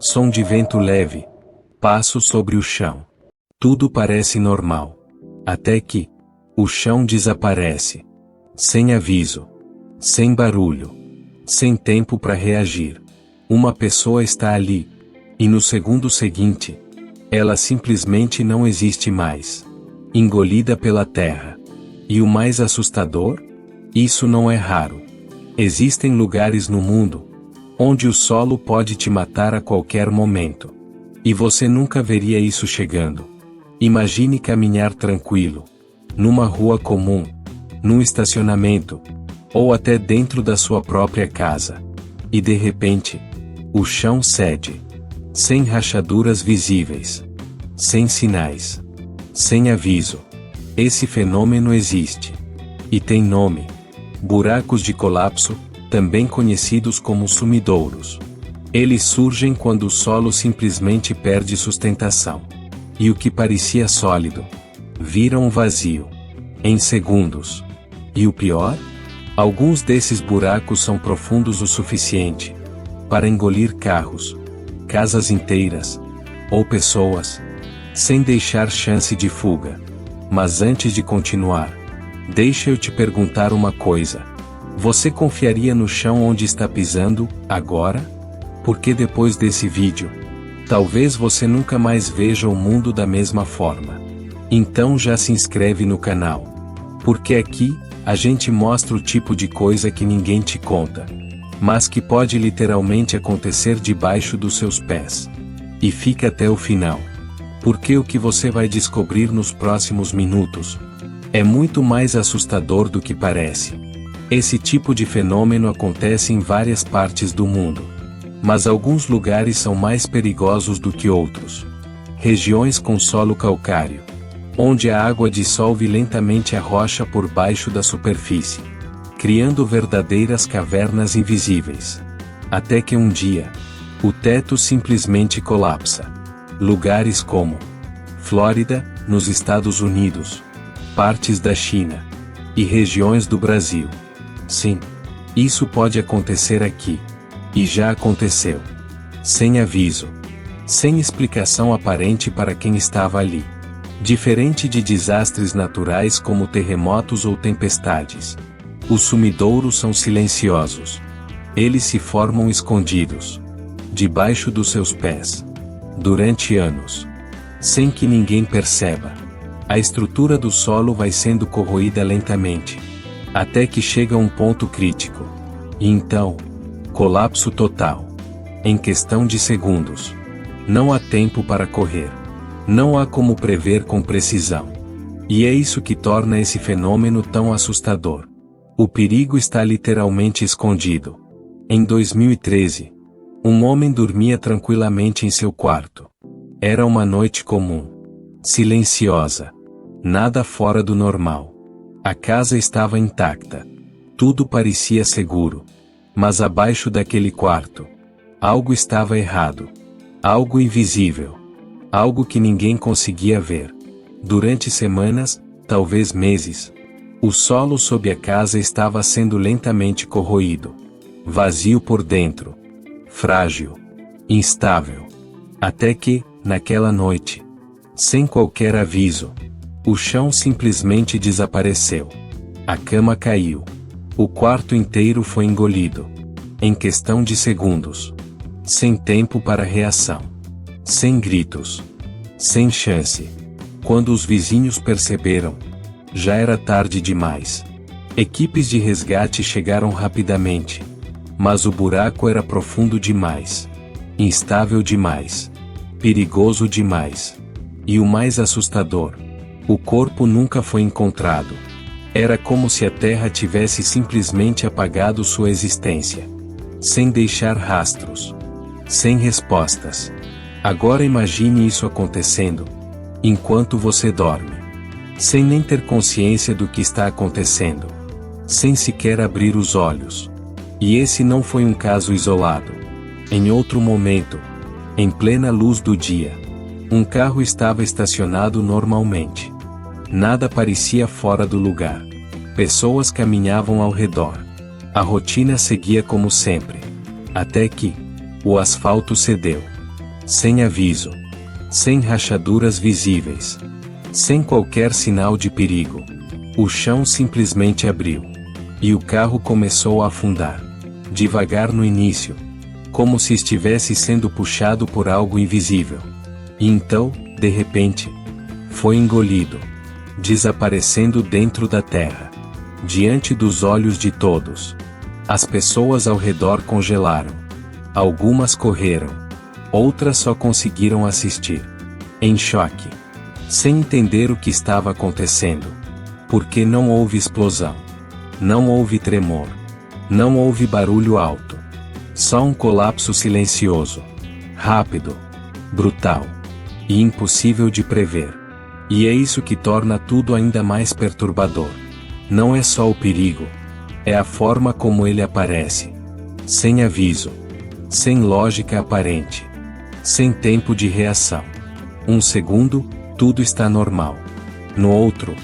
Som de vento leve. Passo sobre o chão. Tudo parece normal. Até que o chão desaparece. Sem aviso. Sem barulho. Sem tempo para reagir. Uma pessoa está ali. E no segundo seguinte, ela simplesmente não existe mais. Engolida pela terra. E o mais assustador? Isso não é raro. Existem lugares no mundo onde o solo pode te matar a qualquer momento. E você nunca veria isso chegando. Imagine caminhar tranquilo, numa rua comum, num estacionamento, ou até dentro da sua própria casa. E de repente, o chão cede. Sem rachaduras visíveis. Sem sinais. Sem aviso. Esse fenômeno existe. E tem nome. Buracos de colapso, também conhecidos como sumidouros. Eles surgem quando o solo simplesmente perde sustentação. E o que parecia sólido vira um vazio. Em segundos. E o pior? Alguns desses buracos são profundos o suficiente para engolir carros, casas inteiras, ou pessoas, sem deixar chance de fuga. Mas antes de continuar, deixa eu te perguntar uma coisa. Você confiaria no chão onde está pisando, agora? Porque depois desse vídeo, talvez você nunca mais veja o mundo da mesma forma. Então já se inscreve no canal. Porque aqui, a gente mostra o tipo de coisa que ninguém te conta, mas que pode literalmente acontecer debaixo dos seus pés. E fica até o final. Porque o que você vai descobrir nos próximos minutos é muito mais assustador do que parece. Esse tipo de fenômeno acontece em várias partes do mundo. Mas alguns lugares são mais perigosos do que outros. Regiões com solo calcário, onde a água dissolve lentamente a rocha por baixo da superfície, criando verdadeiras cavernas invisíveis. Até que um dia, o teto simplesmente colapsa. Lugares como Flórida, nos Estados Unidos, partes da China e regiões do Brasil. Sim, isso pode acontecer aqui. E já aconteceu. Sem aviso. Sem explicação aparente para quem estava ali. Diferente de desastres naturais como terremotos ou tempestades. Os sumidouros são silenciosos. Eles se formam escondidos. Debaixo dos seus pés. Durante anos. Sem que ninguém perceba. A estrutura do solo vai sendo corroída lentamente. Até que chega a um ponto crítico. E então, colapso total. Em questão de segundos. Não há tempo para correr. Não há como prever com precisão. E é isso que torna esse fenômeno tão assustador. O perigo está literalmente escondido. Em 2013, um homem dormia tranquilamente em seu quarto. Era uma noite comum. Silenciosa. Nada fora do normal. A casa estava intacta. Tudo parecia seguro. Mas abaixo daquele quarto, algo estava errado. Algo invisível. Algo que ninguém conseguia ver. Durante semanas, talvez meses, o solo sob a casa estava sendo lentamente corroído. Vazio por dentro. Frágil. Instável. Até que, naquela noite, sem qualquer aviso, o chão simplesmente desapareceu. A cama caiu. O quarto inteiro foi engolido. Em questão de segundos. Sem tempo para reação. Sem gritos. Sem chance. Quando os vizinhos perceberam, já era tarde demais. Equipes de resgate chegaram rapidamente. Mas o buraco era profundo demais. Instável demais. Perigoso demais. E o mais assustador: o corpo nunca foi encontrado. Era como se a terra tivesse simplesmente apagado sua existência. Sem deixar rastros. Sem respostas. Agora imagine isso acontecendo enquanto você dorme. Sem nem ter consciência do que está acontecendo. Sem sequer abrir os olhos. E esse não foi um caso isolado. Em outro momento, em plena luz do dia, um carro estava estacionado normalmente. Nada parecia fora do lugar. Pessoas caminhavam ao redor. A rotina seguia como sempre. Até que o asfalto cedeu. sem aviso, sem rachaduras visíveis, sem qualquer sinal de perigo. O chão simplesmente abriu. E o carro começou a afundar. Devagar no início, como se estivesse sendo puxado por algo invisível. E então, de repente, foi engolido, desaparecendo dentro da terra, diante dos olhos de todos. As pessoas ao redor congelaram. Algumas correram. Outras só conseguiram assistir, em choque, sem entender o que estava acontecendo. Porque não houve explosão. Não houve tremor. Não houve barulho alto. Só um colapso silencioso. Rápido. Brutal. E impossível de prever. E é isso que torna tudo ainda mais perturbador. Não é só o perigo. É a forma como ele aparece. Sem aviso. Sem lógica aparente. Sem tempo de reação. Um segundo, tudo está normal. No outro,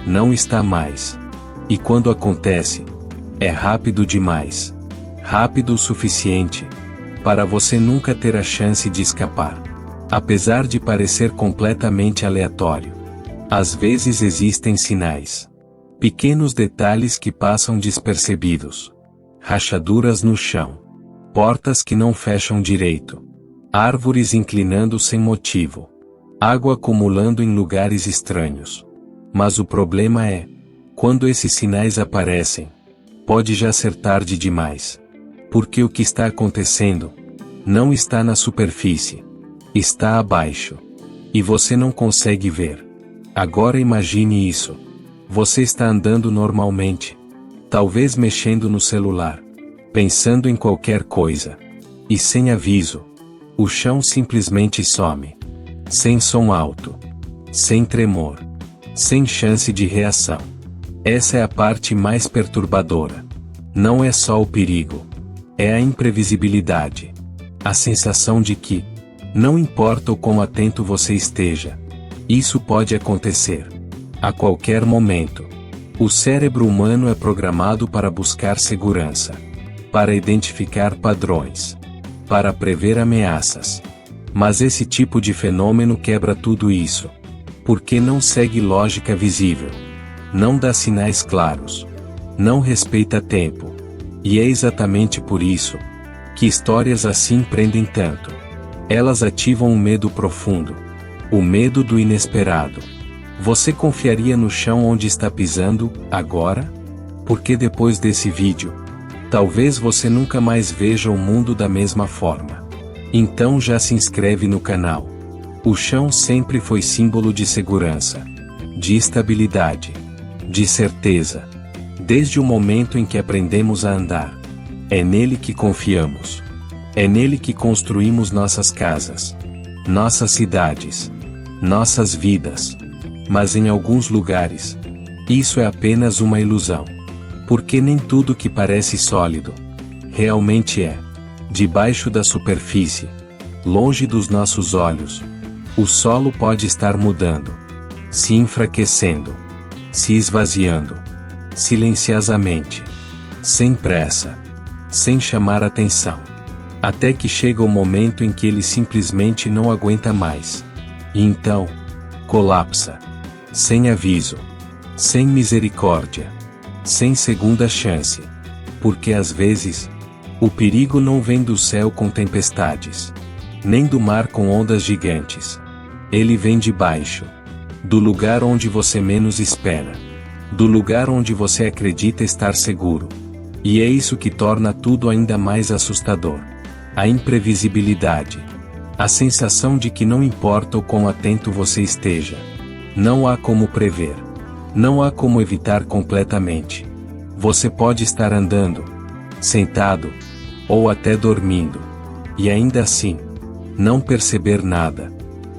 não está mais. E quando acontece, é rápido demais. Rápido o suficiente para você nunca ter a chance de escapar. Apesar de parecer completamente aleatório, às vezes existem sinais. Pequenos detalhes que passam despercebidos. Rachaduras no chão. Portas que não fecham direito. Árvores inclinando sem motivo. Água acumulando em lugares estranhos. Mas o problema é, quando esses sinais aparecem, pode já ser tarde demais. Porque o que está acontecendo não está na superfície. Está abaixo. E você não consegue ver. Agora imagine isso. Você está andando normalmente. Talvez mexendo no celular. Pensando em qualquer coisa. E sem aviso. O chão simplesmente some. Sem som alto. Sem tremor. Sem chance de reação. Essa é a parte mais perturbadora. Não é só o perigo. É a imprevisibilidade. A sensação de que, não importa o quão atento você esteja, isso pode acontecer. A qualquer momento. O cérebro humano é programado para buscar segurança. Para identificar padrões. Para prever ameaças. Mas esse tipo de fenômeno quebra tudo isso. Porque não segue lógica visível. Não dá sinais claros. Não respeita tempo. E é exatamente por isso que histórias assim prendem tanto. Elas ativam um medo profundo. O medo do inesperado. Você confiaria no chão onde está pisando, agora? Porque depois desse vídeo, talvez você nunca mais veja o mundo da mesma forma. Então já se inscreve no canal. O chão sempre foi símbolo de segurança, de estabilidade, de certeza. Desde o momento em que aprendemos a andar. É nele que confiamos. É nele que construímos nossas casas, nossas cidades, nossas vidas. Mas em alguns lugares, isso é apenas uma ilusão. Porque nem tudo que parece sólido, realmente é. Debaixo da superfície, longe dos nossos olhos, o solo pode estar mudando, se enfraquecendo, se esvaziando, silenciosamente, sem pressa, sem chamar atenção. Até que chega o momento em que ele simplesmente não aguenta mais. E então, colapsa. Sem aviso. Sem misericórdia. Sem segunda chance. Porque às vezes, o perigo não vem do céu com tempestades. Nem do mar com ondas gigantes. Ele vem de baixo. Do lugar onde você menos espera. Do lugar onde você acredita estar seguro. E é isso que torna tudo ainda mais assustador. A imprevisibilidade. A sensação de que não importa o quão atento você esteja. Não há como prever. Não há como evitar completamente. Você pode estar andando, sentado, ou até dormindo. E ainda assim, não perceber nada.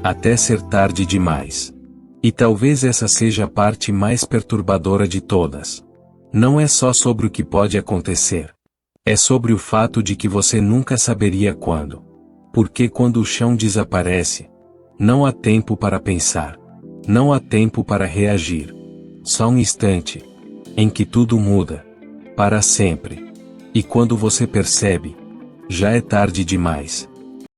Até ser tarde demais. E talvez essa seja a parte mais perturbadora de todas. Não é só sobre o que pode acontecer. É sobre o fato de que você nunca saberia quando. Porque quando o chão desaparece, não há tempo para pensar. Não há tempo para reagir. Só um instante, em que tudo muda. Para sempre. E quando você percebe, já é tarde demais.